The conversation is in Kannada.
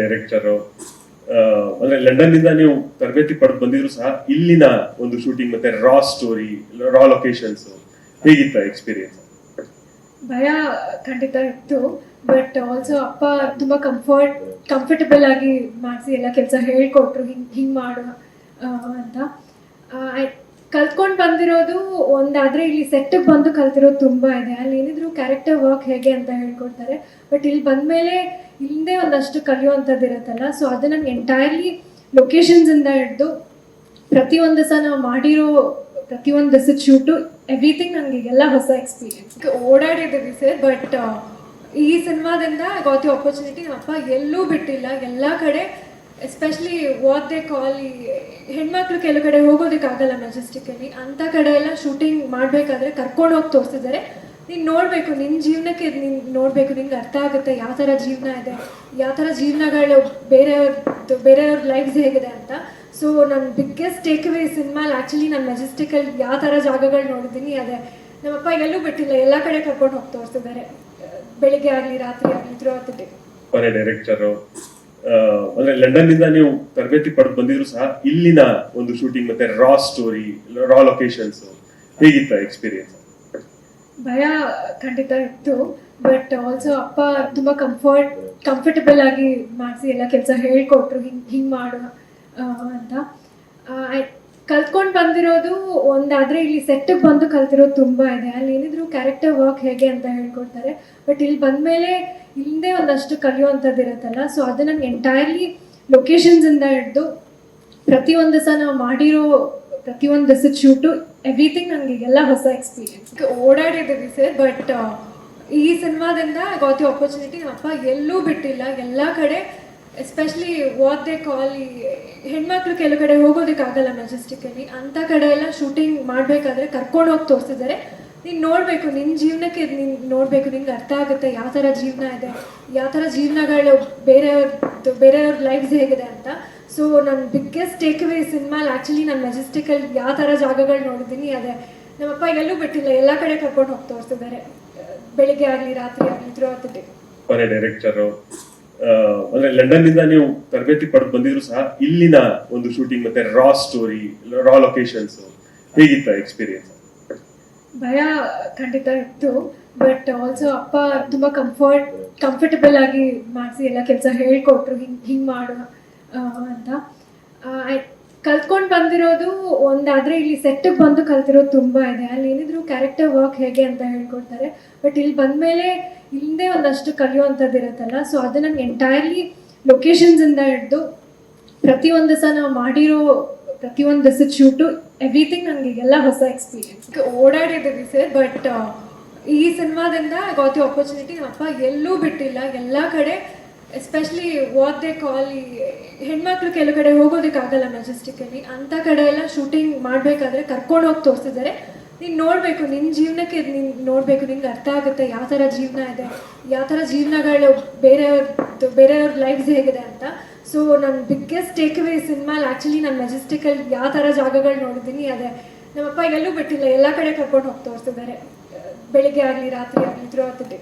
ಡೈರೆಕ್ಟರ್ ಅಂದ್ರೆ ಲಂಡನ್ ನಿಂದ ನೀವು ತರಬೇತಿ ಪಡೆದು ಬಂದಿದ್ರು ಸಹ ಇಲ್ಲಿನ ಒಂದು ಶೂಟಿಂಗ್ ಮತ್ತೆ ರಾ ಸ್ಟೋರಿ, ರಾ ಲೊಕೇಶನ್ಸ್ ಹೇಗಿತ್ತ ಎಕ್ಸ್ಪೀರಿಯನ್ಸ್? ಭಯ ಖಂಡಿತ ಇತ್ತು, ಬಟ್ ಆಲ್ಸೋ ಅಪ್ಪ ತುಂಬಾ ಕಂಫರ್ಟಬಲ್ ಆಗಿ ಮಾಡಿಸಿ ಎಲ್ಲ ಕೆಲಸ ಹೇಳ್ಕೊಟ್ರು, ಹಿಂಗ್ ಮಾಡು ಅಂತ. ಕಲ್ತ್ಕೊಂಡು ಬಂದಿರೋದು ಒಂದಾದ್ರೆ ಇಲ್ಲಿ ಸೆಟ್ಟಿಗೆ ಬಂದು ಕಲ್ತಿರೋದು ತುಂಬಾ ಇದೆ. ಅಲ್ಲಿ ಏನಿದ್ರು ಕ್ಯಾರೆಕ್ಟರ್ ವರ್ಕ್ ಹೇಗೆ ಅಂತ ಹೇಳ್ಕೊಡ್ತಾರೆ, ಬಟ್ ಇಲ್ಲಿ ಬಂದ್ಮೇಲೆ ಹಿಂದೆ ಒಂದಷ್ಟು ಕಲಿಯುವಂಥದ್ದು ಇರುತ್ತಲ್ಲ, ಸೊ ಅದು ನಂಗೆ ಎಂಟೈರ್ಲಿ ಲೊಕೇಶನ್ಸ್ ಇಂದ ಹಿಡಿದು ಪ್ರತಿಯೊಂದು ಸಹ ನಾವು ಮಾಡಿರೋ ಪ್ರತಿಯೊಂದು ದಿವಸದ ಶೂಟು ಎವ್ರಿಥಿಂಗ್ ನನಗೆ ಎಲ್ಲ ಹೊಸ ಎಕ್ಸ್ಪೀರಿಯನ್ಸ್. ಓಡಾಡಿದ್ದೀವಿ ಸರ್, ಬಟ್ ಈ ಸಿನಿಮಾದಿಂದ ಗಾಟ್ ದಿ ಆಪರ್ಚುನಿಟಿ. ನಮ್ಮಪ್ಪ ಎಲ್ಲೂ ಬಿಟ್ಟಿಲ್ಲ, ಎಲ್ಲ ಕಡೆ, ಎಸ್ಪೆಷಲಿ ವಾಟ್ ದೇ ಕಾಲ್, ಈ ಹೆಣ್ಮಕ್ಳು ಕೆಲವು ಕಡೆ ಹೋಗೋದಕ್ಕಾಗಲ್ಲ ಮೆಜೆಸ್ಟಿಕಲ್ಲಿ, ಅಂಥ ಕಡೆ ಎಲ್ಲ ಶೂಟಿಂಗ್ ಮಾಡಬೇಕಾದ್ರೆ ಕರ್ಕೊಂಡು ಹೋಗಿ ತೋರಿಸಿದ್ದಾರೆ. ನೀನು ನೋಡಬೇಕು, ನಿನ್ನ ಜೀವನಕ್ಕೆ ನೀನು ನೋಡಬೇಕು, ನಿಂಗೆ ಅರ್ಥ ಆಗುತ್ತೆ ಯಾವ ಥರ ಜೀವನ ಇದೆ, ಯಾವ ಥರ ಜೀವನಗಳು ಬೇರೆಯವ್ರ ಲೈಫ್ಸ್ ಹೇಗಿದೆ ಅಂತ. ಸೊ ನನ್ನ ಬಿಗ್ಗೆಸ್ಟ್ ಟೇಕ್ ಅವೇ ಸಿನಿಮಾಲ್ ಆ್ಯಕ್ಚುಲಿ ನಾನು ಮೆಜೆಸ್ಟಿಕಲ್ಲಿ ಯಾವ ಥರ ಜಾಗಗಳು ನೋಡಿದ್ದೀನಿ ಅದೇ. ನಮ್ಮಪ್ಪ ಎಲ್ಲೂ ಬಿಟ್ಟಿಲ್ಲ, ಎಲ್ಲ ಕಡೆ ಕರ್ಕೊಂಡು ಹೋಗಿ ತೋರಿಸಿದ್ದಾರೆ, ಬೆಳಿಗ್ಗೆ ಆಗಲಿ ರಾತ್ರಿ ಆಗಲಿ ಥ್ರೂಔಟ್ ದಿ ಡೇ. ಕೊನೆ ಡೈರೆಕ್ಟರ್ ಅಂದ್ರೆ ಲಂಡನ್ ನಿಂದ ನೀವು ತರಬೇತಿ ಪಡೆದು ಬಂದಿದ್ರು ಸಹ ಇಲ್ಲಿನ ಒಂದು ಶೂಟಿಂಗ್ ಮತ್ತೆ ರಾ ಸ್ಟೋರಿ, ರಾ ಲೊಕೇಶನ್ಸ್ ಹೇಗಿತ್ತ ಎಕ್ಸ್ಪೀರಿಯನ್ಸ್? ಭಯ ಖಂಡಿತ ಇತ್ತು, ಬಟ್ ಆಲ್ಸೋ ಅಪ್ಪ ತುಂಬ ಕಂಫರ್ಟಬಲ್ ಆಗಿ ಮಾಡಿಸಿ ಎಲ್ಲ ಕೆಲಸ ಹೇಳ್ಕೊಟ್ರು, ಹಿಂಗ್ ಮಾಡು ಅಂತ. ಕಲ್ತ್ಕೊಂಡು ಬಂದಿರೋದು ಒಂದಾದ್ರೆ ಇಲ್ಲಿ ಸೆಟ್ಟಿಗೆ ಬಂದು ಕಲ್ತಿರೋದು ತುಂಬ ಇದೆ. ಅಲ್ಲಿ ಏನಿದ್ರು ಕ್ಯಾರೆಕ್ಟರ್ ವರ್ಕ್ ಹೇಗೆ ಅಂತ ಹೇಳ್ಕೊಡ್ತಾರೆ, ಬಟ್ ಇಲ್ಲಿ ಬಂದಮೇಲೆ ಹಿಂದೆ ಒಂದಷ್ಟು ಕಲಿಯುವಂಥದ್ದು ಇರುತ್ತಲ್ಲ, ಸೊ ಅದು ನಂಗೆ ಎಂಟೈರ್ಲಿ ಲೊಕೇಶನ್ಸ್ ಇಂದ ಹಿಡಿದು ಪ್ರತಿಯೊಂದು ಸಹ ನಾವು ಮಾಡಿರೋ ಪ್ರತಿಯೊಂದು ದಿವಸದ ಶೂಟು ಎವ್ರಿಥಿಂಗ್ ನನಗೆ ಎಲ್ಲ ಹೊಸ ಎಕ್ಸ್ಪೀರಿಯನ್ಸ್. ಓಡಾಡಿದ್ದೀವಿ ಸರ್, ಬಟ್ ಈ ಸಿನಿಮಾದಿಂದ ಗಾಟ್ ದಿ ಆಪರ್ಚುನಿಟಿ. ನಮ್ಮಪ್ಪ ಎಲ್ಲೂ ಬಿಟ್ಟಿಲ್ಲ, ಎಲ್ಲ ಕಡೆ, ಎಸ್ಪೆಷಲಿ ವಾಟ್ ದೇ ಕಾಲ್, ಈ ಹೆಣ್ಮಕ್ಳು ಕೆಲವು ಕಡೆ ಹೋಗೋದಕ್ಕಾಗಲ್ಲ ಮೆಜೆಸ್ಟಿಕಲ್ಲಿ, ಅಂಥ ಕಡೆ ಎಲ್ಲ ಶೂಟಿಂಗ್ ಮಾಡಬೇಕಾದ್ರೆ ಕರ್ಕೊಂಡು ಹೋಗಿ ತೋರಿಸಿದ್ದಾರೆ. ನೀನು ನೋಡಬೇಕು, ನಿನ್ನ ಜೀವನಕ್ಕೆ ನೀನು ನೋಡಬೇಕು, ನಿಂಗೆ ಅರ್ಥ ಆಗುತ್ತೆ ಯಾವ ಥರ ಜೀವನ ಇದೆ, ಯಾವ ಥರ ಜೀವನಗಳು ಬೇರೆಯವ್ರ ಲೈಫ್ಸ್ ಹೇಗಿದೆ ಅಂತ. ಸೊ ನನ್ನ ಬಿಗ್ಗೆಸ್ಟ್ ಟೇಕ್ ಅವೇ ಸಿನಿಮಾಲ್ ಆ್ಯಕ್ಚುಲಿ ನಾನು ಮೆಜೆಸ್ಟಿಕಲ್ಲಿ ಯಾವ ಥರ ಜಾಗಗಳು ನೋಡಿದ್ದೀನಿ ಅದೇ. ನಮ್ಮಪ್ಪ ಎಲ್ಲೂ ಬಿಟ್ಟಿಲ್ಲ, ಎಲ್ಲ ಕಡೆ ಕರ್ಕೊಂಡು ಹೋಗಿ ತೋರಿಸಿದ್ದಾರೆ, ಬೆಳಿಗ್ಗೆ ಆಗಲಿ ರಾತ್ರಿ ಆಗಲಿ ಥ್ರೂಔಟ್ ದಿ ಡೇ. ಕೊನೆ ಡೈರೆಕ್ಟರ್ ಅಂದ್ರೆ ಲಂಡನ್ ನಿಂದ ನೀವು ತರಬೇತಿ ಪಡೆದು ಬಂದಿದ್ರು ಸಹ ಇಲ್ಲಿನ ಒಂದು ಶೂಟಿಂಗ್ ಮತ್ತೆ ರಾ ಸ್ಟೋರಿ, ರಾ ಲೊಕೇಶನ್ಸ್ ಹೇಗಿತ್ತ ಎಕ್ಸ್ಪೀರಿಯನ್ಸ್? ಭಯ ಖಂಡಿತ ಇತ್ತು, ಬಟ್ ಆಲ್ಸೋ ಅಪ್ಪ ತುಂಬ ಕಂಫರ್ಟಬಲ್ ಆಗಿ ಮಾಡಿಸಿ ಎಲ್ಲ ಕೆಲಸ ಹೇಳ್ಕೊಟ್ರು, ಹಿಂಗ್ ಮಾಡು ಅಂತ. ಕಲ್ತ್ಕೊಂಡು ಬಂದಿರೋದು ಒಂದಾದ್ರೆ ಇಲ್ಲಿ ಸೆಟ್ಟಿಗೆ ಬಂದು ಕಲ್ತಿರೋದು ತುಂಬ ಇದೆ. ಅಲ್ಲಿ ಏನಿದ್ರು ಕ್ಯಾರೆಕ್ಟರ್ ವರ್ಕ್ ಹೇಗೆ ಅಂತ ಹೇಳ್ಕೊಡ್ತಾರೆ, ಬಟ್ ಇಲ್ಲಿ ಬಂದಮೇಲೆ ಹಿಂದೆ ಒಂದಷ್ಟು ಕಲಿಯುವಂಥದ್ದು ಇರುತ್ತಲ್ಲ, ಸೊ ಅದು ನಂಗೆ ಎಂಟೈರ್ಲಿ ಲೊಕೇಶನ್ಸ್ ಇಂದ ಹಿಡಿದು ಪ್ರತಿಯೊಂದು ಸಹ ನಾವು ಮಾಡಿರೋ ಪ್ರತಿಯೊಂದು ದಿವಸದ ಶೂಟು ಎವ್ರಿಥಿಂಗ್ ನನಗೆ ಎಲ್ಲ ಹೊಸ ಎಕ್ಸ್ಪೀರಿಯನ್ಸ್. ಓಡಾಡಿದ್ದೀವಿ ಸರ್, ಬಟ್ ಈ ಸಿನಿಮಾದಿಂದ ಗಾಟ್ ದಿ ಆಪರ್ಚುನಿಟಿ. ನಮ್ಮಪ್ಪ ಎಲ್ಲೂ ಬಿಟ್ಟಿಲ್ಲ, ಎಲ್ಲ ಕಡೆ, ಎಸ್ಪೆಷಲಿ ವಾಟ್ ದೇ ಕಾಲ್, ಈ ಹೆಣ್ಮಕ್ಳು ಕೆಲವು ಕಡೆ ಹೋಗೋದಕ್ಕಾಗಲ್ಲ ಮೆಜೆಸ್ಟಿಕಲ್ಲಿ, ಅಂಥ ಕಡೆ ಎಲ್ಲ ಶೂಟಿಂಗ್ ಮಾಡಬೇಕಾದ್ರೆ ಕರ್ಕೊಂಡು ಹೋಗಿ ತೋರಿಸಿದ್ದಾರೆ. ನೀನು ನೋಡಬೇಕು, ನಿನ್ನ ಜೀವನಕ್ಕೆ ನೀನು ನೋಡಬೇಕು, ನಿಂಗೆ ಅರ್ಥ ಆಗುತ್ತೆ ಯಾವ ಥರ ಜೀವನ ಇದೆ, ಯಾವ ಥರ ಜೀವನಗಳು ಬೇರೆಯವ್ರ ಲೈಫ್ಸ್ ಹೇಗಿದೆ ಅಂತ. ಸೊ ನನ್ನ ಬಿಗ್ಗೆಸ್ಟ್ ಟೇಕ್ ಅವೇ ಸಿನಿಮಾಲ್ ಆ್ಯಕ್ಚುಲಿ ನಾನು ಮೆಜೆಸ್ಟಿಕಲ್ಲಿ ಯಾವ ಥರ ಜಾಗಗಳು ನೋಡಿದ್ದೀನಿ ಅದೇ. ನಮ್ಮಪ್ಪ ಎಲ್ಲೂ ಬಿಟ್ಟಿಲ್ಲ, ಎಲ್ಲ ಕಡೆ ಕರ್ಕೊಂಡು ಹೋಗಿ ತೋರಿಸಿದ್ದಾರೆ, ಬೆಳಿಗ್ಗೆ ಆಗಲಿ ರಾತ್ರಿ ಆಗಲಿ ಥ್ರೂಔಟ್ ದಿ ಡೇ.